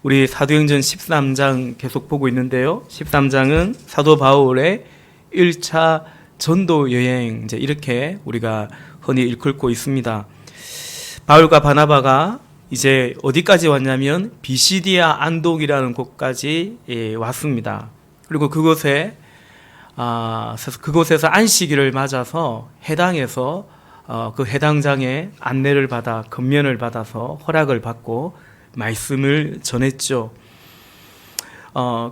우리 사도행전 13장 계속 보고 있는데요. 13장은 사도 바울의 1차 전도 여행, 이제 이렇게 우리가 흔히 일컬고 있습니다. 바울과 바나바가 이제 어디까지 왔냐면 비시디아 안독이라는 곳까지 왔습니다. 그리고 그곳에서 안식일을 맞아서 해당에서 그 해당장의 안내를 받아 권면을 받아서 허락을 받고 말씀을 전했죠.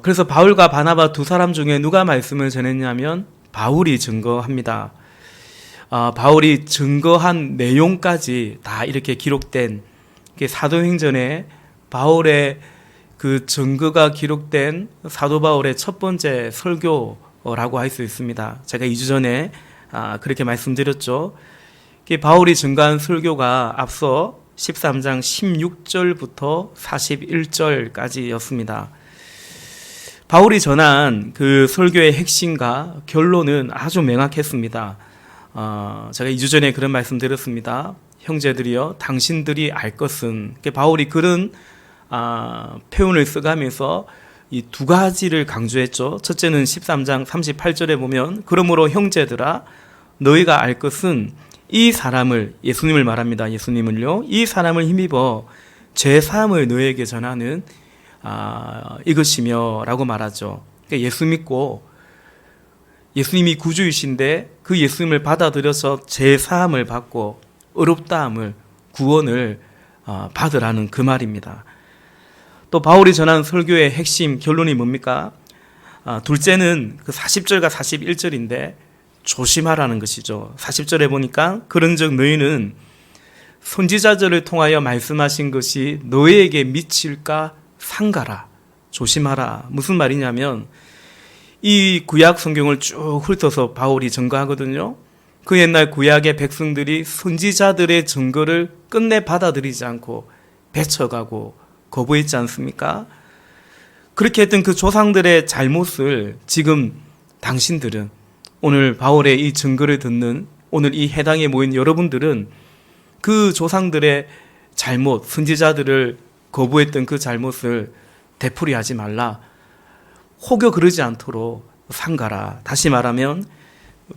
그래서 바울과 바나바 두 사람 중에 누가 말씀을 전했냐면 바울이 증거합니다. 바울이 증거한 내용까지 다 이렇게 기록된 사도행전에 바울의 그 증거가 기록된 사도 바울의 첫 번째 설교라고 할 수 있습니다. 제가 2주 전에 그렇게 말씀드렸죠. 바울이 증거한 설교가 앞서 13장 16절부터 41절까지였습니다. 바울이 전한 그 설교의 핵심과 결론은 아주 명확했습니다. 제가 2주 전에 그런 말씀 드렸습니다. 형제들이여, 당신들이 알 것은, 바울이 그런 표현을 써가면서 이 두 가지를 강조했죠. 첫째는 13장 38절에 보면 그러므로 형제들아 너희가 알 것은 이 사람을, 예수님을 말합니다. 예수님을요, 이 사람을 힘입어 죄사함을 너희에게 전하는 이것이며 라고 말하죠. 그러니까 예수 믿고 예수님이 구주이신데 그 예수님을 받아들여서 죄사함을 받고 의롭다함을, 구원을 받으라는 그 말입니다. 또 바울이 전한 설교의 핵심 결론이 뭡니까? 둘째는 그 40절과 41절인데 조심하라는 것이죠. 40절에 보니까 그런즉 너희는 선지자들을 통하여 말씀하신 것이 너희에게 미칠까 상가라, 조심하라. 무슨 말이냐면 이 구약 성경을 쭉 훑어서 바울이 증거하거든요. 그 옛날 구약의 백성들이 선지자들의 증거를 끝내 받아들이지 않고 배쳐가고 거부했지 않습니까? 그렇게 했던 그 조상들의 잘못을 지금 당신들은, 오늘 바울의 이 증거를 듣는 오늘 이 해당에 모인 여러분들은 그 조상들의 잘못, 선지자들을 거부했던 그 잘못을 되풀이하지 말라, 혹여 그러지 않도록 삼가라. 다시 말하면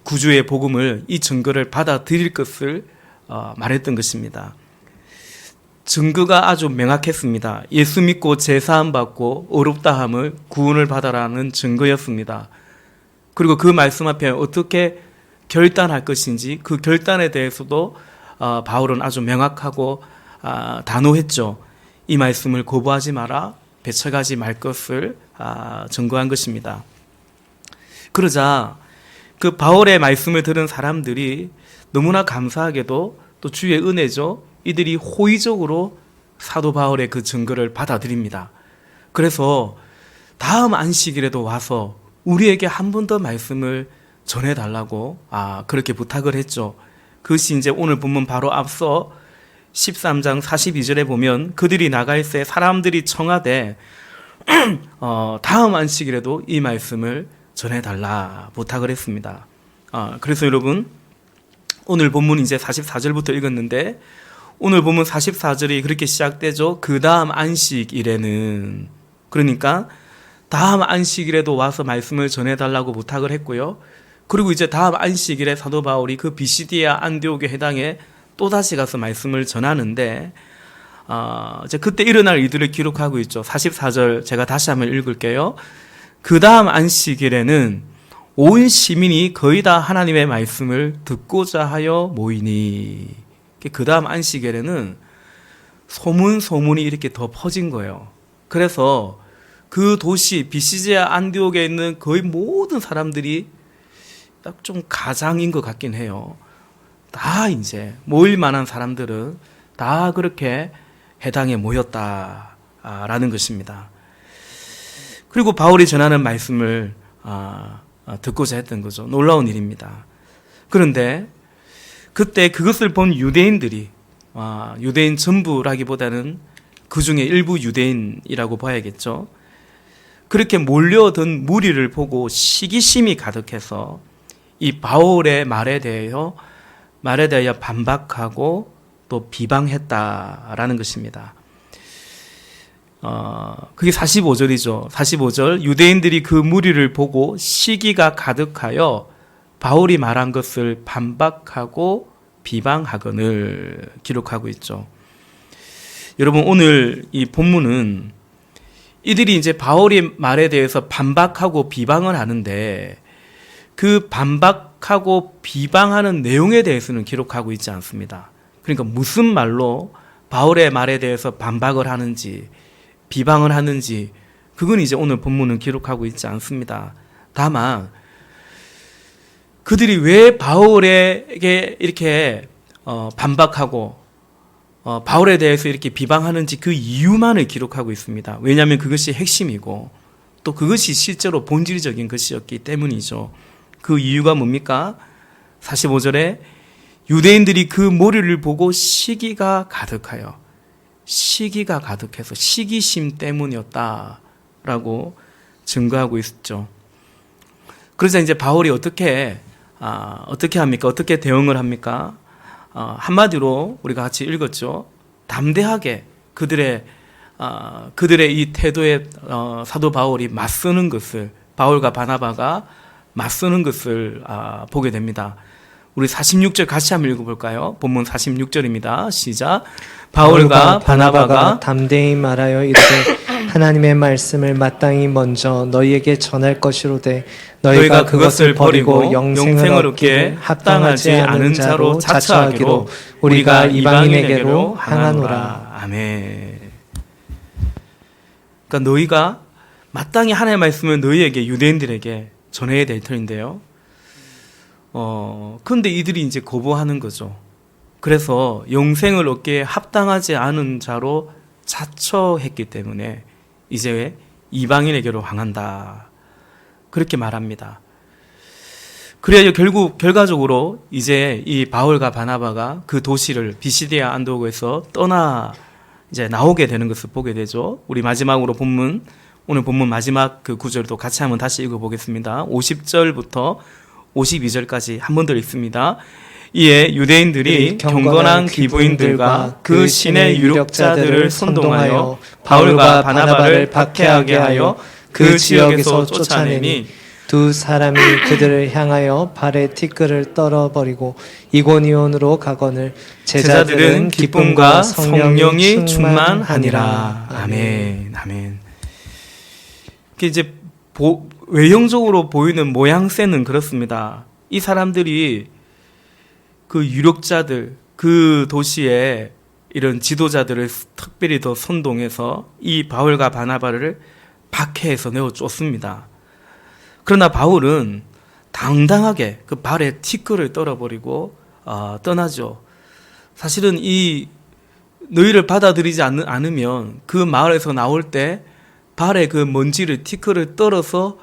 구주의 복음을, 이 증거를 받아들일 것을 말했던 것입니다. 증거가 아주 명확했습니다. 예수 믿고 제사함 받고 의롭다함을, 구원을 받아라는 증거였습니다. 그리고 그 말씀 앞에 어떻게 결단할 것인지 그 결단에 대해서도 바울은 아주 명확하고 단호했죠. 이 말씀을 거부하지 마라, 배척하지 말 것을 증거한 것입니다. 그러자 그 바울의 말씀을 들은 사람들이 너무나 감사하게도, 또 주의 은혜죠, 이들이 호의적으로 사도 바울의 그 증거를 받아들입니다. 그래서 다음 안식일에도 와서 우리에게 한 번 더 말씀을 전해달라고 그렇게 부탁을 했죠. 그것이 이제 오늘 본문 바로 앞서 13장 42절에 보면 그들이 나갈새 사람들이 청하되 다음 안식일에도 이 말씀을 전해달라 부탁을 했습니다. 그래서 여러분, 오늘 본문 이제 44절부터 읽었는데 오늘 본문 44절이 그렇게 시작되죠. 그 다음 안식일에는, 그러니까 다음 안식일에도 와서 말씀을 전해달라고 부탁을 했고요. 그리고 이제 다음 안식일에 사도 바울이 그 비시디아 안디옥에 해당해 또다시 가서 말씀을 전하는데 이제 그때 일어날 일들을 기록하고 있죠. 44절 제가 다시 한번 읽을게요. 그 다음 안식일에는 온 시민이 거의 다 하나님의 말씀을 듣고자 하여 모이니, 그 다음 안식일에는 소문이 이렇게 더 퍼진 거예요. 그래서 그 도시 비시디아 안디옥에 있는 거의 모든 사람들이 딱 좀 가장인 것 같긴 해요. 다 이제 모일 만한 사람들은 다 그렇게 해당에 모였다라는 것입니다. 그리고 바울이 전하는 말씀을 듣고자 했던 거죠. 놀라운 일입니다. 그런데 그때 그것을 본 유대인들이, 유대인 전부라기보다는 그 중에 일부 유대인이라고 봐야겠죠. 그렇게 몰려든 무리를 보고 시기심이 가득해서 이 바울의 말에 대하여 반박하고 또 비방했다라는 것입니다. 그게 45절이죠. 45절. 유대인들이 그 무리를 보고 시기가 가득하여 바울이 말한 것을 반박하고 비방하거늘 기록하고 있죠. 여러분, 오늘 이 본문은 이들이 이제 바울의 말에 대해서 반박하고 비방을 하는데 그 반박하고 비방하는 내용에 대해서는 기록하고 있지 않습니다. 그러니까 무슨 말로 바울의 말에 대해서 반박을 하는지 비방을 하는지 그건 이제 오늘 본문은 기록하고 있지 않습니다. 다만 그들이 왜 바울에게 이렇게 반박하고 바울에 대해서 이렇게 비방하는지 그 이유만을 기록하고 있습니다. 왜냐하면 그것이 핵심이고 또 그것이 실제로 본질적인 것이었기 때문이죠. 그 이유가 뭡니까? 45절에 유대인들이 그 무리를 보고 시기가 가득하여 시기가 가득해서 시기심 때문이었다라고 증거하고 있었죠. 그래서 이제 바울이 어떻게 합니까? 어떻게 대응을 합니까? 한마디로 우리가 같이 읽었죠. 담대하게 그들의 이 태도에 사도 바울이 맞서는 것을 바울과 바나바가 맞서는 것을 보게 됩니다. 우리 46절 같이 한번 읽어볼까요? 본문 46절입니다. 시작. 바울과 바나바가 담대히 말하여 이르되 하나님의 말씀을 마땅히 먼저 너희에게 전할 것이로되 너희가 그것을 버리고 영생을 얻기에 합당하지 않은 자로 자처하기로 우리가 이방인에게로 향하노라. 아멘. 그러니까 너희가 마땅히 하나님의 말씀을 너희에게 유대인들에게 전해야 될 터인데요. 그런데 이들이 이제 거부하는 거죠. 그래서 영생을 얻기에 합당하지 않은 자로 자처했기 때문에 이제 이방인에게로 향한다. 그렇게 말합니다. 그래야 결과적으로 이제 이 바울과 바나바가 그 도시를 비시디아 안디오고에서 떠나 이제 나오게 되는 것을 보게 되죠. 우리 마지막으로 오늘 본문 마지막 그 구절도 같이 한번 다시 읽어보겠습니다. 50절부터 52절까지 한 번 더 읽습니다. 이에 유대인들이 경건한 기부인들과 그 신의 유력자들을 선동하여 바울과 바나바를 박해하게 하여 그 지역에서 쫓아내니 두 사람이 그들을 향하여 발에 티끌을 떨어버리고 이고니온으로 가거늘 제자들은 기쁨과 성령이 충만하니라. 아멘. 아멘. 이제 외형적으로 보이는 모양새는 그렇습니다. 이 사람들이 그 유력자들, 그 도시의 이런 지도자들을 특별히 더 선동해서 이 바울과 바나바를 박해해서 내어 쫓습니다. 그러나 바울은 당당하게 그 발에 티끌을 떨어버리고 떠나죠. 사실은 이 너희를 받아들이지 않으면 그 마을에서 나올 때 발에 그 먼지를 티끌을 떨어서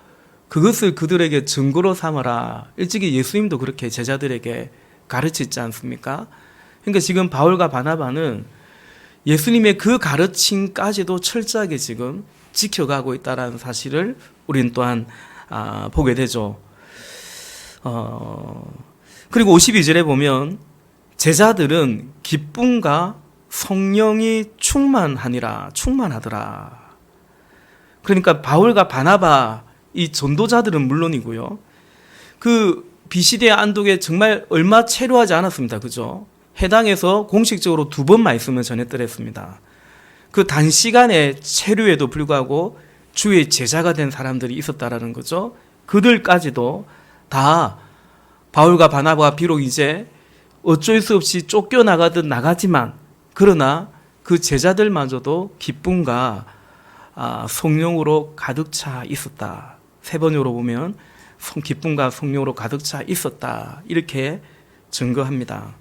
그것을 그들에게 증거로 삼아라. 일찍이 예수님도 그렇게 제자들에게 가르치지 않습니까? 그러니까 지금 바울과 바나바는 예수님의 그 가르침까지도 철저하게 지금 지켜가고 있다는 사실을 우리는 또한 보게 되죠. 그리고 52절에 보면 제자들은 기쁨과 성령이 충만하더라. 그러니까 바울과 바나바 이 전도자들은 물론이고요. 그 비시디아 안독에 정말 얼마 체류하지 않았습니다. 그죠? 해당에서 공식적으로 2번 말씀을 전했더랬습니다. 그 단시간의 체류에도 불구하고 주의 제자가 된 사람들이 있었다라는 거죠. 그들까지도 다 바울과 바나바가 비록 이제 어쩔 수 없이 쫓겨나가듯 나가지만 그러나 그 제자들마저도 기쁨과 성령으로 가득 차 있었다. 3번으로 보면 기쁨과 성령으로 가득 차 있었다. 이렇게 증거합니다.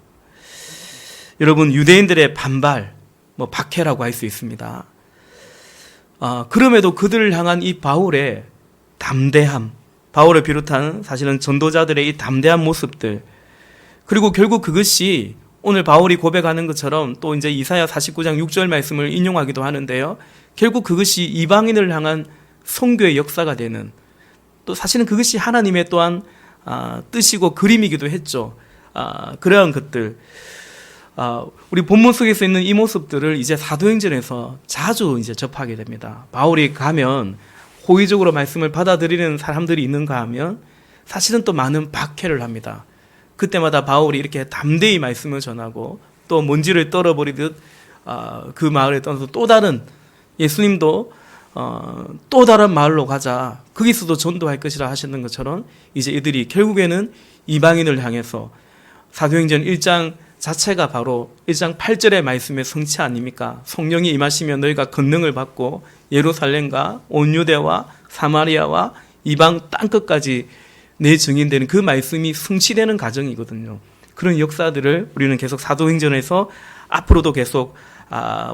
여러분, 유대인들의 반발, 박해라고 할 수 있습니다. 그럼에도 그들을 향한 이 바울의 담대함, 바울을 비롯한 사실은 전도자들의 이 담대한 모습들, 그리고 결국 그것이 오늘 바울이 고백하는 것처럼 또 이제 이사야 49장 6절 말씀을 인용하기도 하는데요. 결국 그것이 이방인을 향한 선교의 역사가 되는, 또 사실은 그것이 하나님의 또한 뜻이고 그림이기도 했죠. 그러한 것들, 우리 본문 속에서 있는 이 모습들을 이제 사도행전에서 자주 이제 접하게 됩니다. 바울이 가면 호의적으로 말씀을 받아들이는 사람들이 있는가 하면 사실은 또 많은 박해를 합니다. 그때마다 바울이 이렇게 담대히 말씀을 전하고 또 먼지를 떨어버리듯 그 마을에 떠나서 또 다른 예수님도 또 다른 마을로 가자, 거기서도 전도할 것이라 하시는 것처럼 이제 이들이 결국에는 이방인을 향해서 사도행전 1장 자체가 바로 1장 8절의 말씀의 성취 아닙니까? 성령이 임하시면 너희가 권능을 받고 예루살렘과 온 유대와 사마리아와 이방 땅끝까지 내 증인되는 그 말씀이 성취되는 과정이거든요. 그런 역사들을 우리는 계속 사도행전에서 앞으로도 계속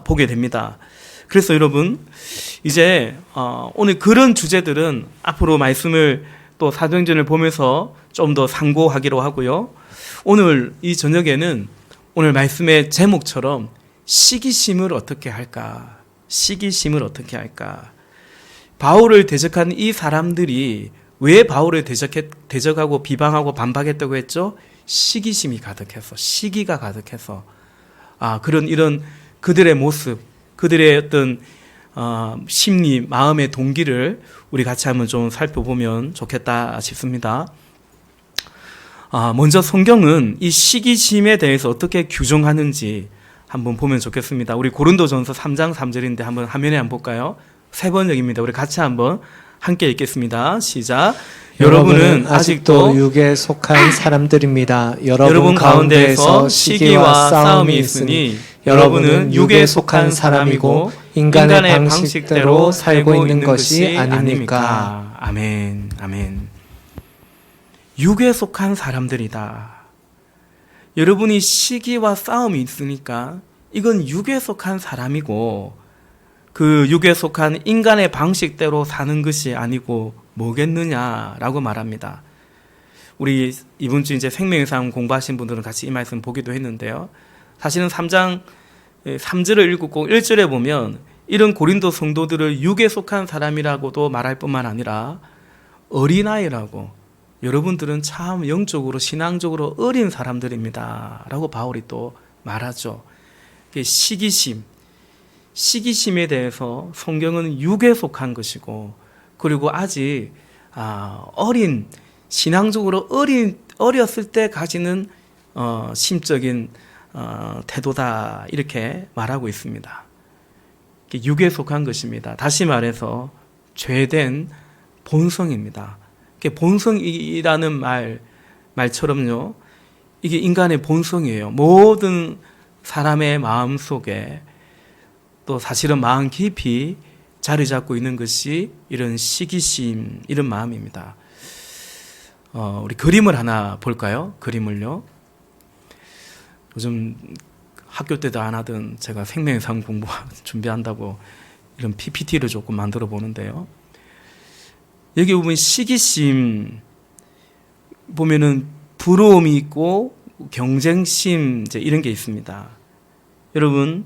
보게 됩니다. 그래서 여러분, 이제 오늘 그런 주제들은 앞으로 말씀을 또 사도행전을 보면서 좀 더 상고하기로 하고요. 오늘 이 저녁에는 오늘 말씀의 제목처럼 시기심을 어떻게 할까? 시기심을 어떻게 할까? 바울을 대적한 이 사람들이 왜 바울을 대적하고 비방하고 반박했다고 했죠? 시기심이 가득해서, 시기가 가득해서. 이런 그들의 모습, 그들의 어떤 심리, 마음의 동기를 우리 같이 한번 좀 살펴보면 좋겠다 싶습니다. 먼저 성경은 이 시기심에 대해서 어떻게 규정하는지 한번 보면 좋겠습니다. 우리 고린도전서 3장 3절인데 한번 화면에 한번 볼까요? 세 번역입니다. 우리 같이 한번 함께 읽겠습니다. 시작. 여러분은 아직도 육에 속한 사람들입니다. 여러분 가운데에서 시기와 싸움이 있으니 여러분은 육에 속한 사람이고 인간의 방식대로 살고 있는 것이 아닙니까? 아멘, 아멘. 육에 속한 사람들이다. 여러분이 시기와 싸움이 있으니까 이건 육에 속한 사람이고 그 육에 속한 인간의 방식대로 사는 것이 아니고 뭐겠느냐라고 말합니다. 우리 이번 주 이제 생명의 삶 공부하신 분들은 같이 이 말씀 보기도 했는데요. 사실은 3장 3절을 읽고 1절에 보면 이런 고린도 성도들을 육에 속한 사람이라고도 말할 뿐만 아니라 어린아이라고, 여러분들은 참 영적으로 신앙적으로 어린 사람들입니다 라고 바울이 또 말하죠. 시기심에 대해서 성경은 육에 속한 것이고, 그리고 아직 어린, 신앙적으로 어렸을 때 가지는 심적인 태도다, 이렇게 말하고 있습니다. 육에 속한 것입니다. 다시 말해서 죄된 본성입니다. 본성이라는 말처럼요, 이게 인간의 본성이에요. 모든 사람의 마음 속에 또 사실은 마음 깊이 자리 잡고 있는 것이 이런 시기심, 이런 마음입니다. 우리 그림을 하나 볼까요? 그림을요. 요즘 학교 때도 안 하던 제가 생명의 삶 공부 준비한다고 이런 PPT를 조금 만들어 보는데요. 여기 보면 시기심 보면은 부러움이 있고 경쟁심, 이제 이런 게 있습니다. 여러분,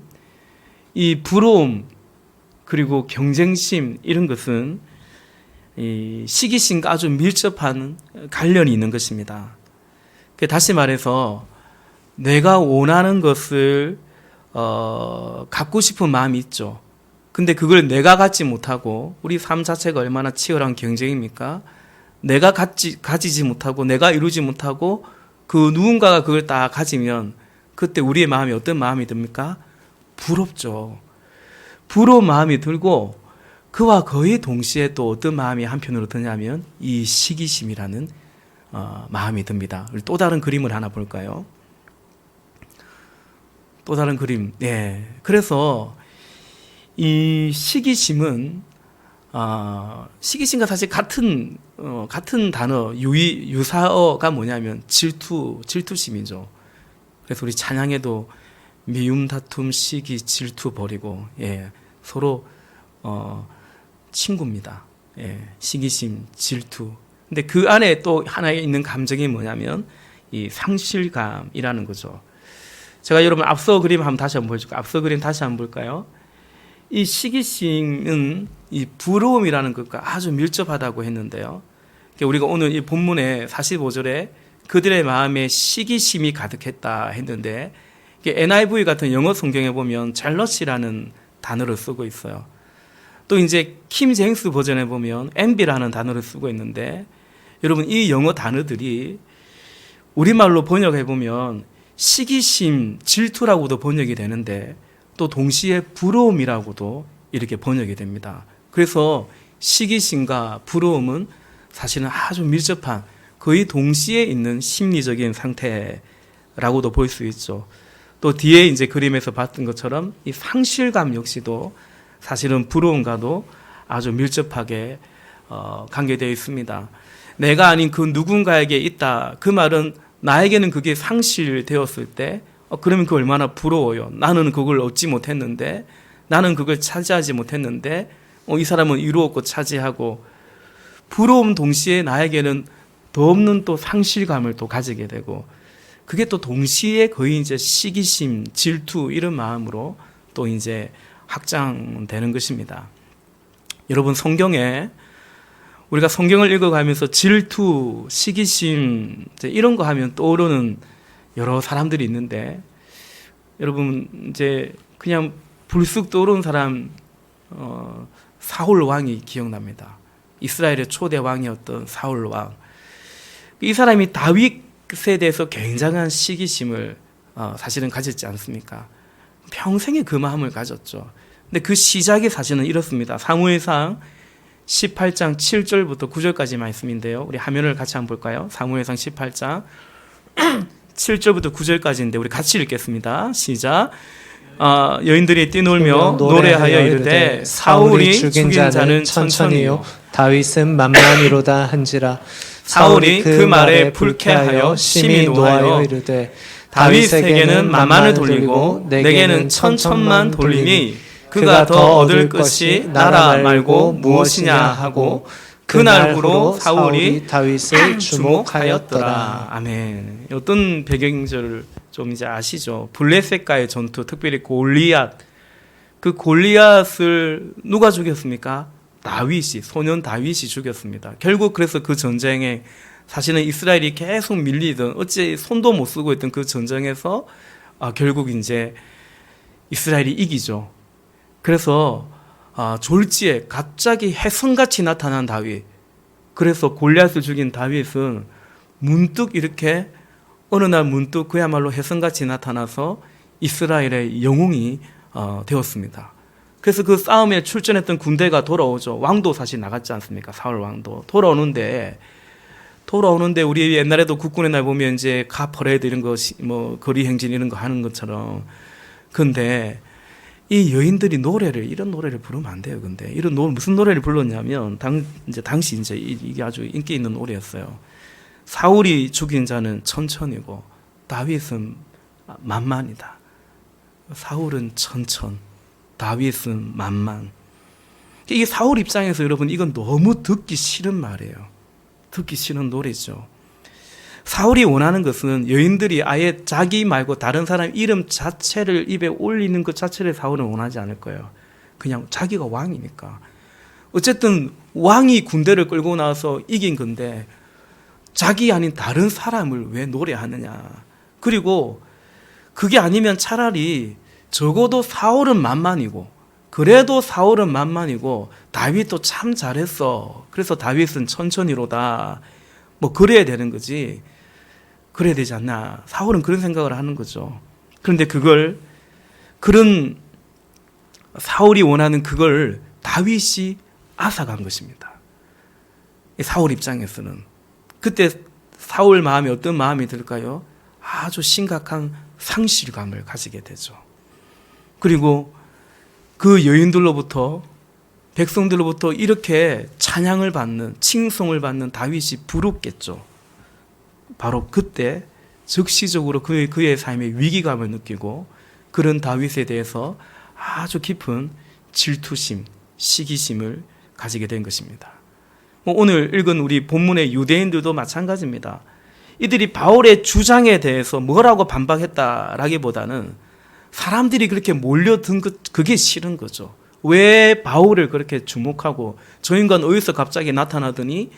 이 부러움 그리고 경쟁심, 이런 것은 이 시기심과 아주 밀접한 관련이 있는 것입니다. 다시 말해서 내가 원하는 것을 갖고 싶은 마음이 있죠. 근데 그걸 내가 갖지 못하고, 우리 삶 자체가 얼마나 치열한 경쟁입니까? 내가 가지지 못하고, 내가 이루지 못하고, 그 누군가가 그걸 다 가지면 그때 우리의 마음이 어떤 마음이 듭니까? 부럽죠. 부러운 마음이 들고, 그와 거의 동시에 또 어떤 마음이 한편으로 드냐면 이 시기심이라는 마음이 듭니다. 또 다른 그림을 하나 볼까요? 또 다른 그림. 네. 그래서 이 시기심은 시기심과 사실 같은 단어, 유사어가 뭐냐면 질투심이죠. 그래서 우리 찬양에도 미움, 다툼, 시기, 질투 버리고, 서로 친구입니다. 시기심, 질투. 근데 그 안에 또 하나 있는 감정이 뭐냐면 이 상실감이라는 거죠. 제가 여러분 앞서 그림 한번 다시 한번 보여줄까요? 앞서 그림 다시 한번 볼까요? 이 시기심은 이 부러움이라는 것과 아주 밀접하다고 했는데요. 우리가 오늘 이 본문의 45절에 그들의 마음에 시기심이 가득했다 했는데, NIV 같은 영어 성경에 보면 젤러시라는 단어를 쓰고 있어요. 또 이제 킴 제임스 버전에 보면 envy라는 단어를 쓰고 있는데, 여러분 이 영어 단어들이 우리말로 번역해 보면 시기심, 질투라고도 번역이 되는데 또 동시에 부러움이라고도 이렇게 번역이 됩니다. 그래서 시기심과 부러움은 사실은 아주 밀접한, 거의 동시에 있는 심리적인 상태라고도 볼 수 있죠. 또 뒤에 이제 그림에서 봤던 것처럼 이 상실감 역시도 사실은 부러움과도 아주 밀접하게 관계되어 있습니다. 내가 아닌 그 누군가에게 있다. 그 말은 나에게는 그게 상실되었을 때 그러면 그 얼마나 부러워요. 나는 그걸 얻지 못했는데, 나는 그걸 차지하지 못했는데 이 사람은 이루었고 차지하고, 부러움 동시에 나에게는 더 없는 또 상실감을 또 가지게 되고, 그게 또 동시에 거의 이제 시기심, 질투 이런 마음으로 또 이제 확장되는 것입니다. 여러분 성경에 우리가 성경을 읽어가면서 질투, 시기심 이런 거 하면 떠오르는 여러 사람들이 있는데, 여러분 이제 그냥 불쑥 떠오르는 사람 사울 왕이 기억납니다. 이스라엘의 초대 왕이었던 사울 왕. 이 사람이 다윗에 대해서 굉장한 시기심을 사실은 가졌지 않습니까? 평생에 그 마음을 가졌죠. 근데 그 시작이 사실은 이렇습니다. 사무엘상 18장 7절부터 9절까지 말씀인데요. 우리 화면을 같이 한번 볼까요? 사무엘상 18장 7절부터 9절까지인데 우리 같이 읽겠습니다. 시작. 여인들이 뛰놀며 노래하여 이르되 사울이 죽인 자는 천천히요 다윗은 만만이로다 한지라. 사울이 그 말에 불쾌하여 심히 노하여 이르되 다윗에게는 만만을 돌리고 내게는 천천만 돌리니 그가 더 얻을 것이 나라 말고 무엇이냐 하고, 그날부로 사울이 다윗을 주목하였더라. 아멘. 어떤 배경인지를 좀 이제 아시죠? 블레셋과의 전투, 특별히 골리앗. 그 골리앗을 누가 죽였습니까? 다윗이, 소년 다윗이 죽였습니다. 결국 그래서 그 전쟁에 사실은 이스라엘이 계속 밀리던, 어찌 손도 못 쓰고 있던 그 전쟁에서 결국 이제 이스라엘이 이기죠. 그래서 졸지에 갑자기 혜성같이 나타난 다윗. 그래서 골리앗을 죽인 다윗은 문득 이렇게 어느 날 문득 그야말로 혜성같이 나타나서 이스라엘의 영웅이 되었습니다. 그래서 그 싸움에 출전했던 군대가 돌아오죠. 왕도 사실 나갔지 않습니까? 사울 왕도 돌아오는데 우리 옛날에도 국군의 날 보면 이제 가 퍼레이드 이런 거 뭐 거리 행진 이런 거 하는 것처럼. 근데 이 여인들이 이런 노래를 부르면 안 돼요. 근데 무슨 노래를 불렀냐면 당시 이제 이게 아주 인기 있는 노래였어요. 사울이 죽인 자는 천천이고 다윗은 만만이다. 사울은 천천, 다윗은 만만. 이게 사울 입장에서 여러분 이건 너무 듣기 싫은 말이에요. 듣기 싫은 노래죠. 사울이 원하는 것은 여인들이 아예 자기 말고 다른 사람 이름 자체를 입에 올리는 것 자체를 사울은 원하지 않을 거예요. 그냥 자기가 왕이니까. 어쨌든 왕이 군대를 끌고 나와서 이긴 건데 자기 아닌 다른 사람을 왜 노래하느냐. 그리고 그게 아니면 차라리 적어도 사울은 만만이고, 그래도 사울은 만만이고 다윗도 참 잘했어. 그래서 다윗은 천천히로다. 뭐 그래야 되는 거지. 그래야 되지 않나. 사울은 그런 생각을 하는 거죠. 그런데 그런 사울이 원하는 그걸 다윗이 앗아간 것입니다. 사울 입장에서는. 그때 사울 마음에 어떤 마음이 들까요? 아주 심각한 상실감을 가지게 되죠. 그리고 그 여인들로부터, 백성들로부터 이렇게 찬양을 받는, 칭송을 받는 다윗이 부럽겠죠. 바로 그때 즉시적으로 그의 삶에 위기감을 느끼고 그런 다윗에 대해서 아주 깊은 질투심, 시기심을 가지게 된 것입니다. 오늘 읽은 우리 본문의 유대인들도 마찬가지입니다. 이들이 바울의 주장에 대해서 뭐라고 반박했다라기보다는 사람들이 그렇게 몰려든 그게 싫은 거죠. 왜 바울을 그렇게 주목하고 저 인간 어디서 갑자기 나타나더니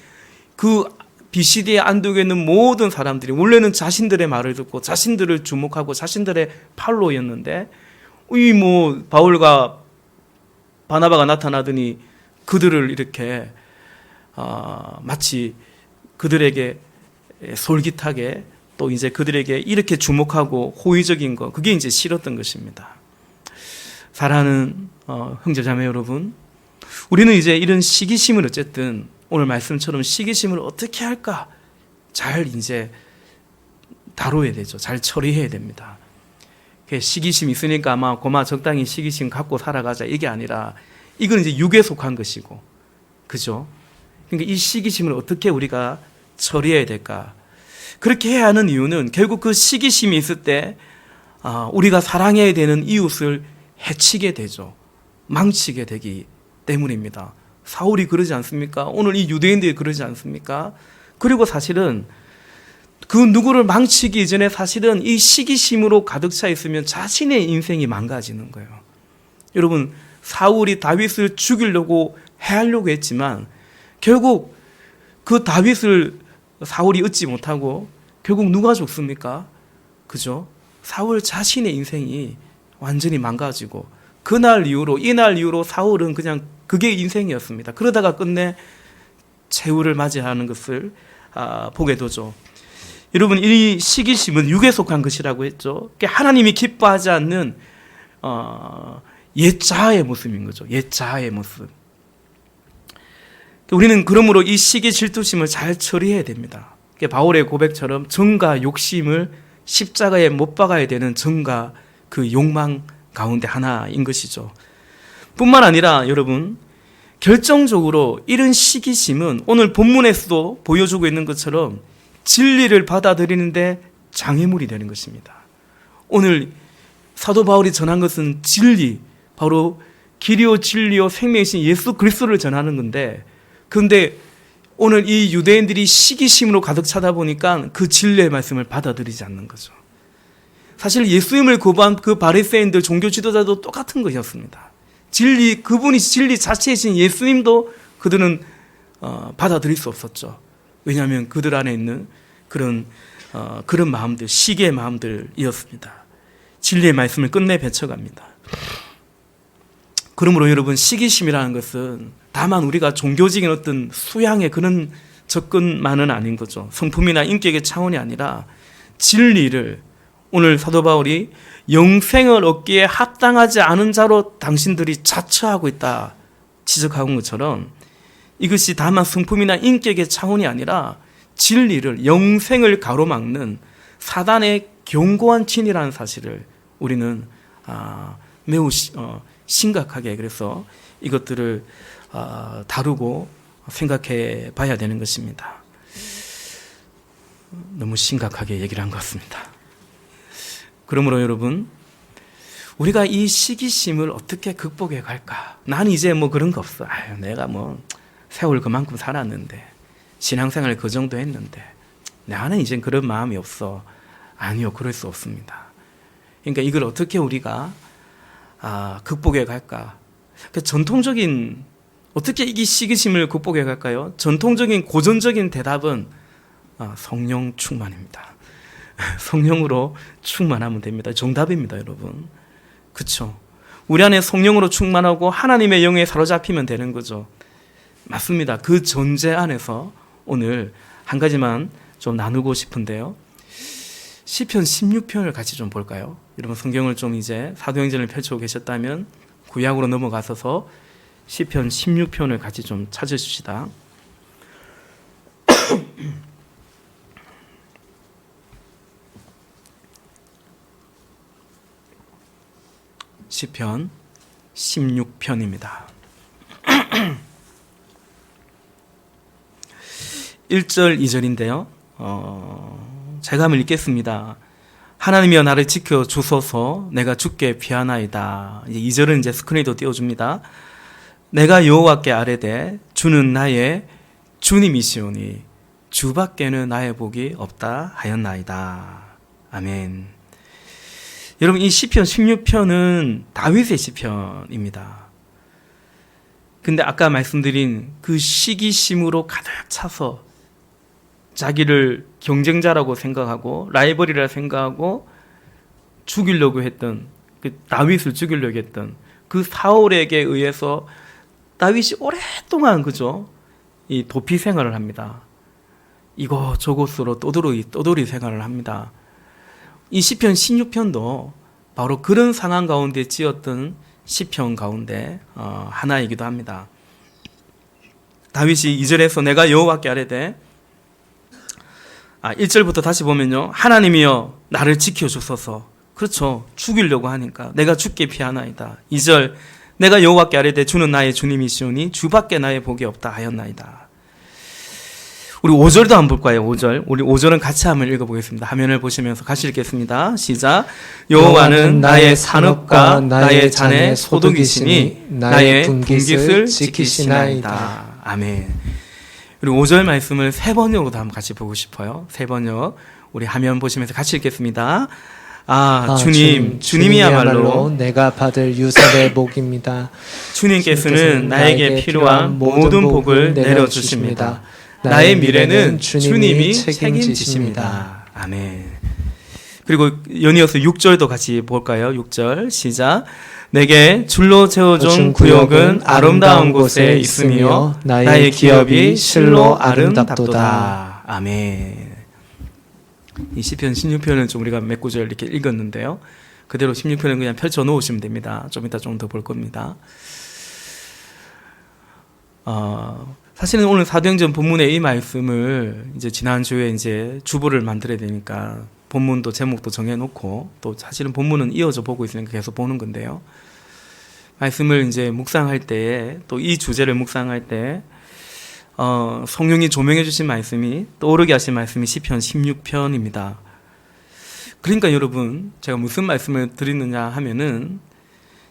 그 BCD에 안독에 있는 모든 사람들이 원래는 자신들의 말을 듣고 자신들을 주목하고 자신들의 팔로였는데 이 뭐 바울과 바나바가 나타나더니 그들을 이렇게 마치 그들에게 솔깃하게 또 이제 그들에게 이렇게 주목하고 호의적인 거, 그게 이제 싫었던 것입니다. 사랑하는 형제자매 여러분, 우리는 이제 이런 시기심을 어쨌든 오늘 말씀처럼 시기심을 어떻게 할까 잘 이제 다뤄야 되죠. 잘 처리해야 됩니다. 시기심 있으니까 아마 고마 적당히 시기심 갖고 살아가자 이게 아니라 이건 이제 육에 속한 것이고, 그죠? 그러니까 이 시기심을 어떻게 우리가 처리해야 될까? 그렇게 해야 하는 이유는 결국 그 시기심이 있을 때 우리가 사랑해야 되는 이웃을 해치게 되죠. 망치게 되기 때문입니다. 사울이 그러지 않습니까? 오늘 이 유대인들이 그러지 않습니까? 그리고 사실은 그 누구를 망치기 이전에 사실은 이 시기심으로 가득 차 있으면 자신의 인생이 망가지는 거예요. 여러분, 사울이 다윗을 죽이려고 해하려고 했지만 결국 그 다윗을 사울이 얻지 못하고 결국 누가 죽습니까? 그죠? 사울 자신의 인생이 완전히 망가지고 그날 이후로 이날 이후로 사울은 그냥 그게 인생이었습니다. 그러다가 끝내 최후를 맞이하는 것을 보게 되죠. 여러분, 이 시기심은 육에 속한 것이라고 했죠. 하나님이 기뻐하지 않는 옛 자아의 모습인 거죠. 옛 자아의 모습. 우리는 그러므로 이 시기 질투심을 잘 처리해야 됩니다. 바울의 고백처럼 정과 욕심을 십자가에 못 박아야 되는 정과 그 욕망 가운데 하나인 것이죠. 뿐만 아니라 여러분, 결정적으로 이런 시기심은 오늘 본문에서도 보여주고 있는 것처럼 진리를 받아들이는데 장애물이 되는 것입니다. 오늘 사도 바울이 전한 것은 진리, 바로 길이요 진리요 생명이신 예수 그리스도를 전하는 건데, 그런데 오늘 이 유대인들이 시기심으로 가득 차다 보니까 그 진리의 말씀을 받아들이지 않는 거죠. 사실 예수님을 거부한 그 바리새인들 종교 지도자도 똑같은 것이었습니다. 진리, 그분이 진리 자체이신 예수님도 그들은 받아들일 수 없었죠. 왜냐하면 그들 안에 있는 그런 마음들, 시기의 마음들이었습니다. 진리의 말씀을 끝내 뱉어갑니다. 그러므로 여러분, 시기심이라는 것은 다만 우리가 종교적인 어떤 수양의 그런 접근만은 아닌 거죠. 성품이나 인격의 차원이 아니라 진리를, 오늘 사도 바울이 영생을 얻기에 합당하지 않은 자로 당신들이 자처하고 있다 지적한 것처럼, 이것이 다만 성품이나 인격의 차원이 아니라 진리를, 영생을 가로막는 사단의 견고한 진이라는 사실을 우리는 매우 심각하게, 그래서 이것들을 다루고 생각해 봐야 되는 것입니다. 너무 심각하게 얘기를 한 것 같습니다. 그러므로 여러분, 우리가 이 시기심을 어떻게 극복해 갈까? 난 이제 뭐 그런 거 없어. 내가 뭐 세월 그만큼 살았는데, 신앙생활 그 정도 했는데 나는 이제 그런 마음이 없어. 아니요, 그럴 수 없습니다. 그러니까 이걸 어떻게 우리가 극복해 갈까? 그러니까 전통적인, 어떻게 이 시기심을 극복해 갈까요? 전통적인 고전적인 대답은 성령 충만입니다. 성령으로 충만하면 됩니다. 정답입니다, 여러분. 그렇죠? 우리 안에 성령으로 충만하고 하나님의 영에 사로잡히면 되는 거죠. 맞습니다. 그 전제 안에서 오늘 한 가지만 좀 나누고 싶은데요. 시편 16편을 같이 좀 볼까요? 여러분, 성경을 좀 이제 사도행전을 펼치고 계셨다면 구약으로 넘어가서 시편 16편을 같이 좀 찾으십시다. 시편 16편입니다. 1절 2절인데요. 제가 한번 읽겠습니다. 하나님이여 나를 지켜 주소서, 내가 주께 피하나이다. 2절은 이제 스크린에도 띄워줍니다. 내가 여호와께 아뢰되 주는 나의 주님이시오니 주밖에는 나의 복이 없다 하였나이다. 아멘. 여러분, 이 시편 16편은 다윗의 시편입니다. 근데 아까 말씀드린 그 시기심으로 가득 차서 자기를 경쟁자라고 생각하고 라이벌이라 생각하고 죽이려고 했던 그 다윗을 죽이려고 했던 그 사울에게 의해서 다윗이 오랫동안 그죠? 이 도피 생활을 합니다. 이곳저곳으로 떠돌이 생활을 합니다. 이 시편 16편도 바로 그런 상황 가운데 지었던 시편 가운데 하나이기도 합니다. 다윗이 2절에서 내가 여호와께 아뢰되 1절부터 다시 보면요. 하나님이여 나를 지켜주소서. 그렇죠. 죽이려고 하니까 내가 죽게 피하나이다. 2절 내가 여호와께 아뢰되 주는 나의 주님이시오니 주밖에 나의 복이 없다 하였나이다. 우리 5절도 한번 볼 거예요. 5절. 우리 5절은 같이 한번 읽어보겠습니다. 화면을 보시면서 같이 읽겠습니다. 시작. 여호와는 나의 산업과 나의 잔의 소득이시니 나의 분깃을 지키시나이다. 아멘. 우리 5절 말씀을 세 번역으로도 한번 같이 보고 싶어요. 세 번역. 우리 화면 보시면서 같이 읽겠습니다. 주님이야말로 내가 받을 유산의 복입니다. 주님께서는 나에게 필요한 모든 복을 내려주십니다. 나의 미래는 주님이 책임지십니다. 아멘. 그리고 연이어서 6절도 같이 볼까요? 6절 시작. 내게 줄로 채워준 구역은 아름다운 곳에 있으며 나의 기업이 실로 아름답도다. 아멘. 이 시편 16편은 좀 우리가 몇 구절 이렇게 읽었는데요. 그대로 16편은 그냥 펼쳐 놓으시면 됩니다. 좀 이따 좀 더 볼 겁니다. 사실은 오늘 사도행전 본문의 이 말씀을 이제 지난주에 이제 주보를 만들어야 되니까 본문도 제목도 정해놓고 또 사실은 본문은 이어져 보고 있으니까 계속 보는 건데요. 말씀을 이제 묵상할 때 또 이 주제를 묵상할 때 성령이 조명해 주신 말씀이 떠오르게 하신 말씀이 시편 16편입니다. 그러니까 여러분 제가 무슨 말씀을 드리느냐 하면은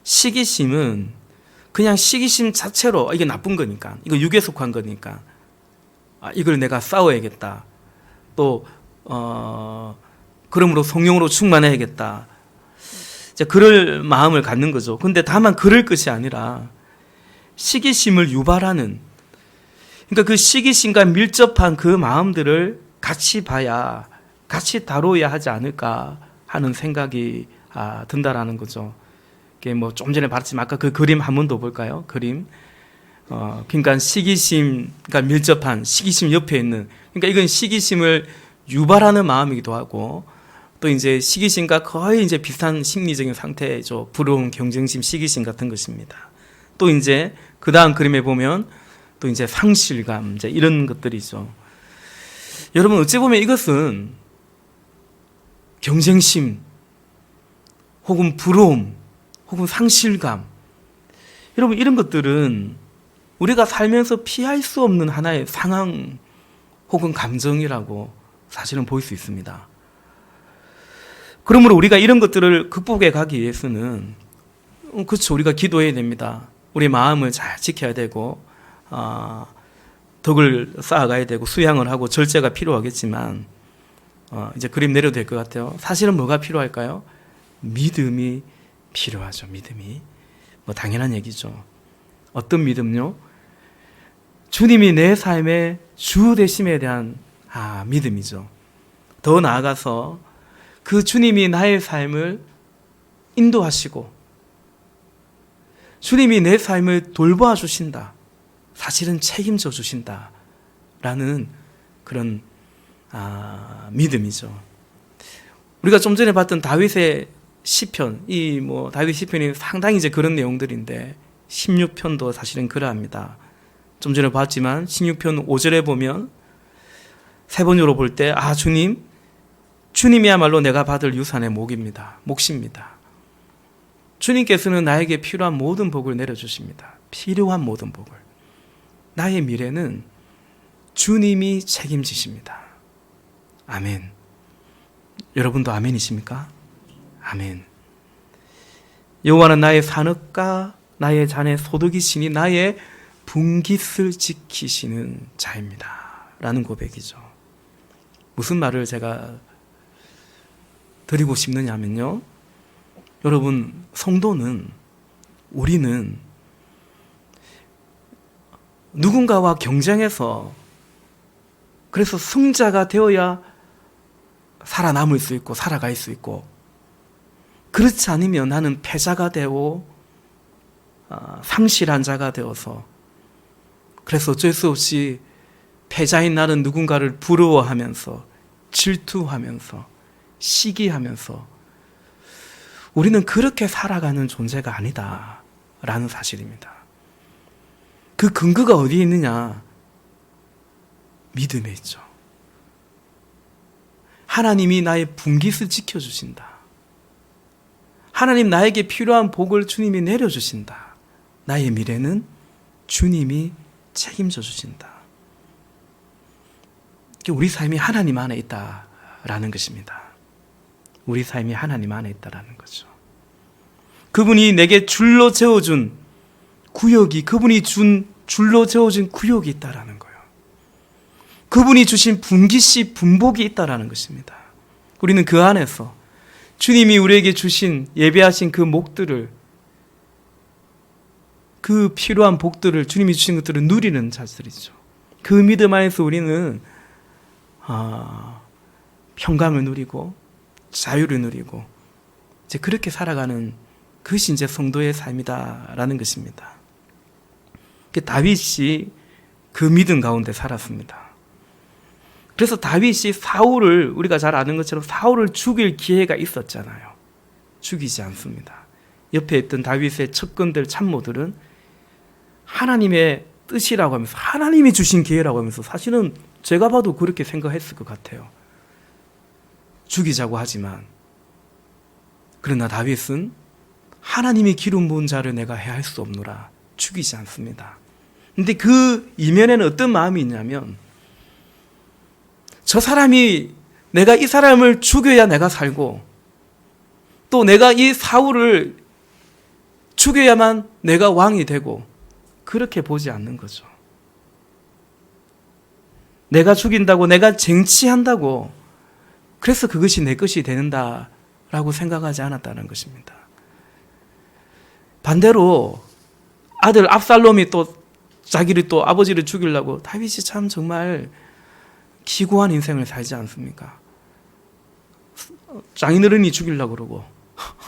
시기심은 그냥 시기심 자체로 이게 나쁜 거니까 이거 육에 속한 거니까 이걸 내가 싸워야겠다. 또 그러므로 성령으로 충만해야겠다. 이제 그럴 마음을 갖는 거죠. 근데 다만 그럴 것이 아니라 시기심을 유발하는 그러니까 그 시기심과 밀접한 그 마음들을 같이 봐야 같이 다뤄야 하지 않을까 하는 생각이 든다라는 거죠. 이게 뭐 좀 전에 봤지만 아까 그 그림 한 번 더 볼까요? 그림. 그러니까 시기심과 밀접한 시기심 옆에 있는 그러니까 이건 시기심을 유발하는 마음이기도 하고 또 이제 시기심과 거의 이제 비슷한 심리적인 상태죠. 부러움, 경쟁심, 시기심 같은 것입니다. 또 이제 그 다음 그림에 보면 또 이제 상실감, 이제 이런 것들이죠. 여러분 어찌 보면 이것은 경쟁심, 혹은 부러움, 혹은 상실감. 여러분 이런 것들은 우리가 살면서 피할 수 없는 하나의 상황 혹은 감정이라고 사실은 볼 수 있습니다. 그러므로 우리가 이런 것들을 극복해 가기 위해서는 그렇죠. 우리가 기도해야 됩니다. 우리 마음을 잘 지켜야 되고 덕을 쌓아가야 되고 수양을 하고 절제가 필요하겠지만 이제 그림 내려도 될 것 같아요. 사실은 뭐가 필요할까요? 믿음이 필요하죠. 믿음이 뭐 당연한 얘기죠. 어떤 믿음요? 주님이 내 삶의 주 되심에 대한 믿음이죠. 더 나아가서 그 주님이 나의 삶을 인도하시고 주님이 내 삶을 돌보아 주신다. 사실은 책임져 주신다라는 그런 믿음이죠. 우리가 좀 전에 봤던 다윗의 시편, 이 뭐 다윗 시편이 상당히 이제 그런 내용들인데 16편도 사실은 그러합니다. 좀 전에 봤지만 16편 5절에 보면 세 번으로 볼 때 주님이야말로 내가 받을 유산의 몫입니다. 주님께서는 나에게 필요한 모든 복을 내려주십니다. 필요한 모든 복을. 나의 미래는 주님이 책임지십니다. 아멘. 여러분도 아멘이십니까? 아멘. 여호와는 나의 산업과 나의 잔의 소득이시니 나의 분깃을 지키시는 자입니다. 라는 고백이죠. 무슨 말을 제가 드리고 싶느냐면요. 여러분, 성도는 우리는 누군가와 경쟁해서 그래서 승자가 되어야 살아남을 수 있고 살아갈 수 있고, 그렇지 않으면 나는 패자가 되고 상실한 자가 되어서, 그래서 어쩔 수 없이 패자인 나는 누군가를 부러워하면서 질투하면서 시기하면서 우리는 그렇게 살아가는 존재가 아니다라는 사실입니다. 그 근거가 어디에 있느냐? 믿음에 있죠. 하나님이 나의 분깃을 지켜주신다. 하나님 나에게 필요한 복을 주님이 내려주신다. 나의 미래는 주님이 책임져 주신다. 우리 삶이 하나님 안에 있다라는 것입니다. 우리 삶이 하나님 안에 있다라는 거죠. 그분이 내게 줄로 재워준 구역이, 그분이 준 줄로 재워준 구역이 있다라는 거예요. 그분이 주신 분깃이, 분복이 있다라는 것입니다. 우리는 그 안에서 주님이 우리에게 주신, 예배하신 그 목들을, 그 필요한 복들을, 주님이 주신 것들을 누리는 자들이죠. 그 믿음 안에서 우리는 평강을 누리고 자유를 누리고 이제 그렇게 살아가는 그것이 이제 성도의 삶이다라는 것입니다. 다윗이 그 믿음 가운데 살았습니다. 그래서 다윗이 사울을, 우리가 잘 아는 것처럼 사울을 죽일 기회가 있었잖아요. 죽이지 않습니다. 옆에 있던 다윗의 첩근들, 참모들은 하나님의 뜻이라고 하면서, 하나님이 주신 기회라고 하면서, 사실은 제가 봐도 그렇게 생각했을 것 같아요. 죽이자고 하지만, 그러나 다윗은 하나님이 기름 부은 자를 내가 해할 수 없노라, 죽이지 않습니다. 근데 그 이면에는 어떤 마음이 있냐면, 저 사람이, 내가 이 사람을 죽여야 내가 살고, 또 내가 이 사울을 죽여야만 내가 왕이 되고, 그렇게 보지 않는 거죠. 내가 죽인다고, 내가 쟁취한다고, 그래서 그것이 내 것이 되는다라고 생각하지 않았다는 것입니다. 반대로 아들 압살롬이 또 자기를, 또 아버지를 죽이려고, 다윗이 참 정말 기구한 인생을 살지 않습니까? 장인어른이 죽이려고 그러고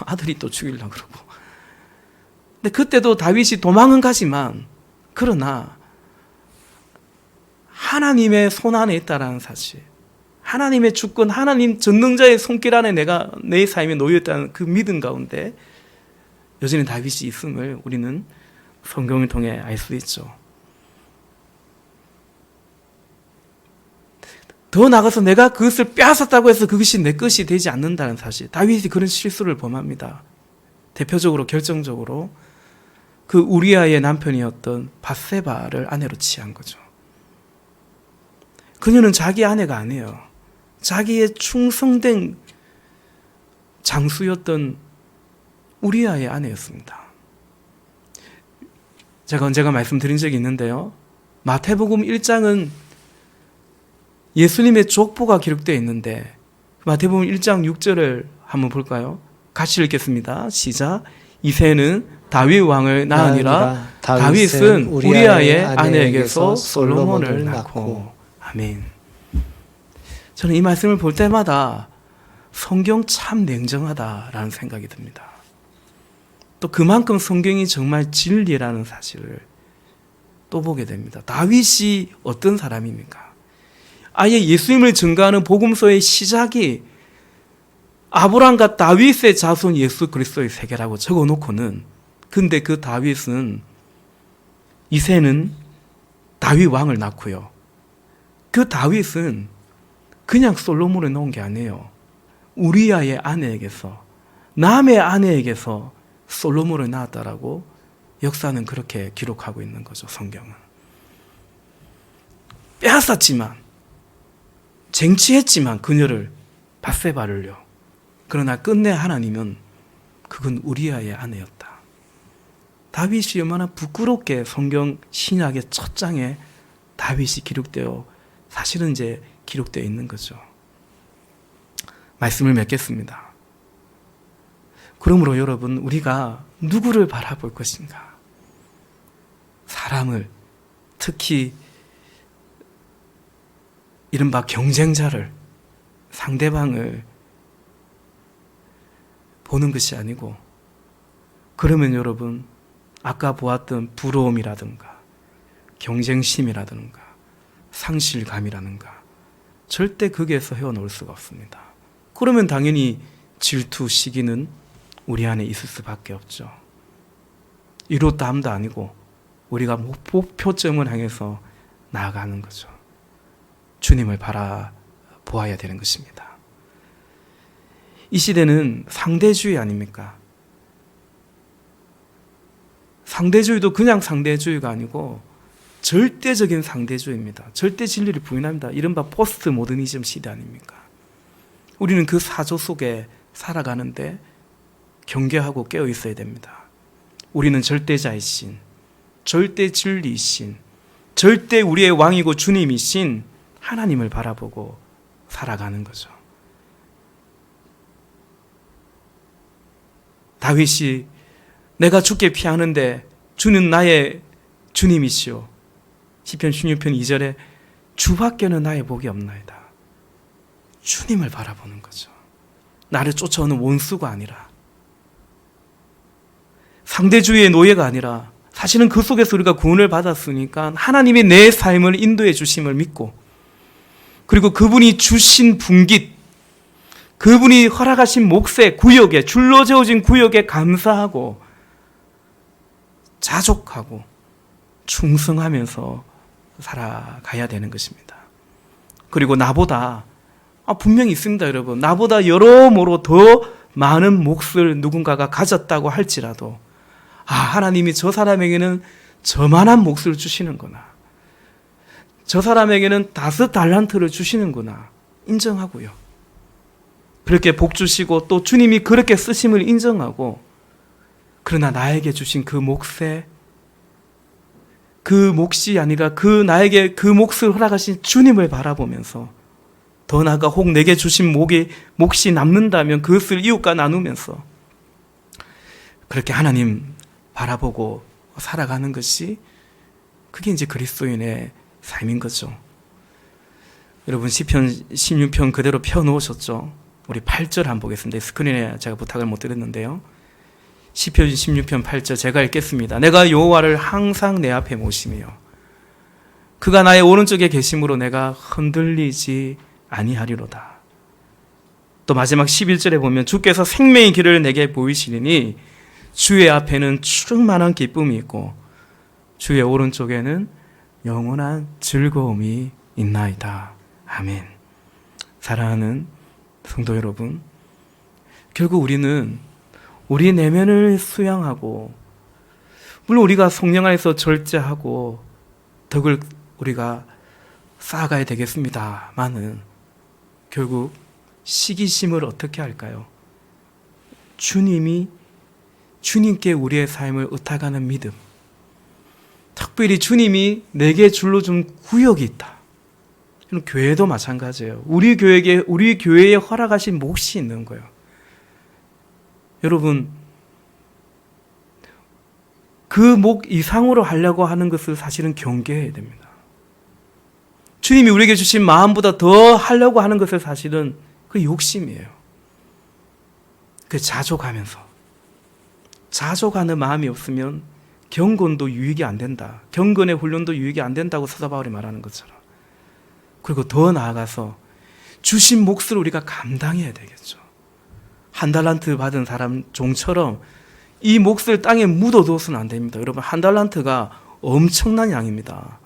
아들이 또 죽이려고 그러고. 근데 그때도 다윗이 도망은 가지만, 그러나 하나님의 손 안에 있다라는 사실, 하나님의 주권, 하나님 전능자의 손길 안에 내가, 내 삶에 놓여있다는 그 믿음 가운데 여전히 다윗이 있음을 우리는 성경을 통해 알 수 있죠. 더 나아가서 내가 그것을 빼앗았다고 해서 그것이 내 것이 되지 않는다는 사실, 다윗이 그런 실수를 범합니다. 대표적으로, 결정적으로 그 우리아의 남편이었던 밧세바를 아내로 취한 거죠. 그녀는 자기 아내가 아니에요. 자기의 충성된 장수였던 우리아의 아내였습니다. 제가 언젠가 말씀드린 적이 있는데요, 마태복음 1장은 예수님의 족보가 기록되어 있는데, 마태복음 1장 6절을 한번 볼까요? 같이 읽겠습니다. 시작. 이새는 다윗 왕을 낳으니라. 다윗은 우리아의 아내에게서 솔로몬을 낳고. 아멘. 저는 이 말씀을 볼 때마다 성경 참 냉정하다라는 생각이 듭니다. 또 그만큼 성경이 정말 진리라는 사실을 또 보게 됩니다. 다윗이 어떤 사람입니까? 아예 예수님을 증거하는 복음서의 시작이 아브라함과 다윗의 자손 예수 그리스도의 세계라고 적어놓고는, 근데 그 다윗은, 이새는 다윗 왕을 낳고요, 그 다윗은 그냥 솔로몬을 낳은 게 아니에요. 우리아의 아내에게서, 남의 아내에게서 솔로몬을 낳았다라고 역사는 그렇게 기록하고 있는 거죠. 성경은. 빼앗았지만, 쟁취했지만 그녀를, 밧세바를요. 그러나 끝내 하나님은 그건 우리아의 아내였다. 다윗이 얼마나 부끄럽게 성경 신약의 첫 장에 다윗이 기록되어, 사실은 이제 기록되어 있는 거죠. 말씀을 맺겠습니다. 그러므로 여러분, 우리가 누구를 바라볼 것인가? 사람을, 특히 이른바 경쟁자를, 상대방을 보는 것이 아니고, 그러면 여러분 아까 보았던 부러움이라든가 경쟁심이라든가 상실감이라든가 절대 거기에서 헤어놓을 수가 없습니다. 그러면 당연히 질투, 시기는 우리 안에 있을 수밖에 없죠. 이루었다 함도 아니고 우리가 목표점을 향해서 나아가는 거죠. 주님을 바라보아야 되는 것입니다. 이 시대는 상대주의 아닙니까? 상대주의도 그냥 상대주의가 아니고 절대적인 상대주의입니다. 절대 진리를 부인합니다. 이른바 포스트 모더니즘 시대 아닙니까? 우리는 그 사조 속에 살아가는데 경계하고 깨어 있어야 됩니다. 우리는 절대자이신, 절대 진리이신, 절대 우리의 왕이고 주님이신 하나님을 바라보고 살아가는 거죠. 다윗이 내가 죽게 피하는데 주는 나의 주님이시오. 시편 16편 2절에 주밖에는 나의 복이 없나이다. 주님을 바라보는 거죠. 나를 쫓아오는 원수가 아니라, 상대주의의 노예가 아니라, 사실은 그 속에서 우리가 구원을 받았으니까 하나님이 내 삶을 인도해 주심을 믿고, 그리고 그분이 주신 분깃, 그분이 허락하신 몫의 구역에, 줄로 재워진 구역에 감사하고 자족하고 충성하면서 살아가야 되는 것입니다. 그리고 나보다, 분명히 있습니다, 여러분. 나보다 여러모로 더 많은 몫을 누군가가 가졌다고 할지라도, 하나님이 저 사람에게는 저만한 몫을 주시는구나, 저 사람에게는 5달란트를 주시는구나 인정하고요. 그렇게 복 주시고 또 주님이 그렇게 쓰심을 인정하고, 그러나 나에게 주신 그 몫에, 그 몫이 아니라 나에게 그 몫을 허락하신 주님을 바라보면서, 더 나아가 혹 내게 주신 몫이 남는다면 그것을 이웃과 나누면서 그렇게 하나님 바라보고 살아가는 것이, 그게 이제 그리스도인의 삶인 거죠. 여러분 시편 16편 그대로 펴놓으셨죠? 우리 8절 한번 보겠습니다. 스크린에 제가 부탁을 못 드렸는데요. 시편 16편 8절 제가 읽겠습니다. 내가 여호와를 항상 내 앞에 모시며 그가 나의 오른쪽에 계심으로 내가 흔들리지 아니하리로다. 또 마지막 11절에 보면 주께서 생명의 길을 내게 보이시리니 주의 앞에는 충만한 기쁨이 있고 주의 오른쪽에는 영원한 즐거움이 있나이다. 아멘. 사랑하는 성도 여러분, 결국 우리는 우리 내면을 수양하고, 물론 우리가 성령 안에서 절제하고 덕을 우리가 쌓아가야 되겠습니다만은, 결국 시기심을 어떻게 할까요? 주님께 우리의 삶을 의탁하는 믿음, 특별히 주님이 내게 줄로 준 구역이 있다. 교회도 마찬가지예요. 우리 교회에 허락하신 몫이 있는 거예요. 여러분, 그 목 이상으로 하려고 하는 것을 사실은 경계해야 됩니다. 주님이 우리에게 주신 마음보다 더 하려고 하는 것을 사실은 그 욕심이에요. 그 자족하는 마음이 없으면 경건도 유익이 안 된다. 경건의 훈련도 유익이 안 된다고 사도 바울이 말하는 것처럼. 그리고 더 나아가서 주신 몫을 우리가 감당해야 되겠죠. 1달란트 받은 사람 종처럼 이 몫을 땅에 묻어두어서는 안 됩니다. 여러분, 1달란트가 엄청난 양입니다.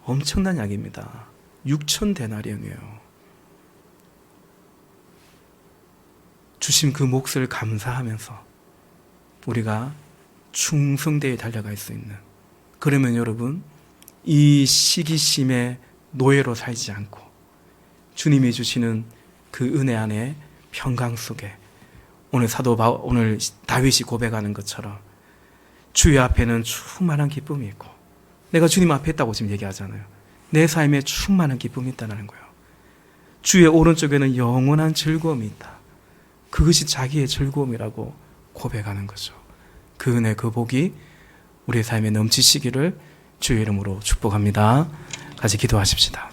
엄청난 양입니다. 6,000데나리온이에요. 주신 그 몫을 감사하면서 우리가 충성되게 달려갈 수 있는, 그러면 여러분, 이 시기심의 노예로 살지 않고 주님이 주시는 그 은혜 안에 평강 속에 오늘 다윗이 고백하는 것처럼 주의 앞에는 충만한 기쁨이 있고, 내가 주님 앞에 있다고 지금 얘기하잖아요. 내 삶에 충만한 기쁨이 있다는 거예요. 주의 오른쪽에는 영원한 즐거움이 있다. 그것이 자기의 즐거움이라고 고백하는 거죠. 그 은혜, 그 복이 우리의 삶에 넘치시기를 주의 이름으로 축복합니다. 같이 기도하십시다.